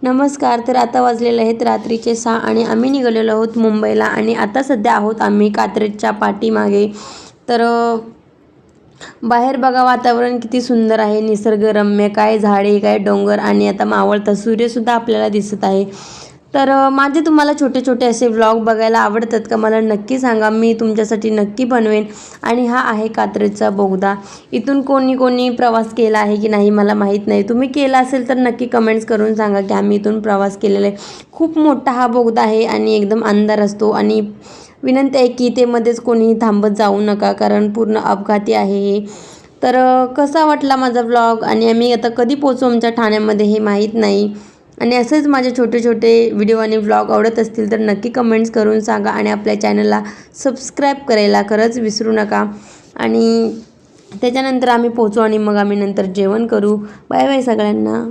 नमस्कार. तर आता वाजलेले आहेत रात्रीचे 6 आणि आम्ही निघालेलो आहोत मुंबईला आणि आता सध्या आहोत आम्ही कात्रेजच्या पाठीमागे. तर बाहेर बघा वातावरण किती सुंदर आहे, निसर्गरम्य. काय झाडे, काय डोंगर आणि आता मावळता सूर्यसुद्धा आपल्याला दिसत आहे. तर माझे तुम्हाला छोटे छोटे असे व्लॉग बघायला आवडतात का? मला नक्की सांगा, मी तुमच्यासाठी नक्की बनवेन. आणि हा आहे कात्रेजचा बोगदा. इथून कोणी कोणी प्रवास केला आहे की नाही मला माहीत नाही. तुम्ही केला असेल तर नक्की कमेंट्स करून सांगा की आम्ही इथून प्रवास केलेला आहे. खूप मोठा हा बोगदा आहे आणि एकदम अंधार असतो आणि विनंती आहे की इथे मध्येच कोणीही थांबत जाऊ नका, कारण पूर्ण अपघाती आहे हे. तर कसा वाटला माझा व्लॉग आणि आम्ही आता कधी पोहोचू आमच्या ठाण्यामध्ये हे माहीत नाही. आणि असेच माझे छोटे छोटे व्हिडिओ आणि व्लॉग आवडत असतील तर नक्की कमेंट्स करून सांगा आणि आपल्या चॅनलला सबस्क्राईब करायला खरंच विसरू नका. आणि त्याच्यानंतर आम्ही पोहोचू आणि मग आम्ही नंतर जेवण करू. बाय बाय सगळ्यांना.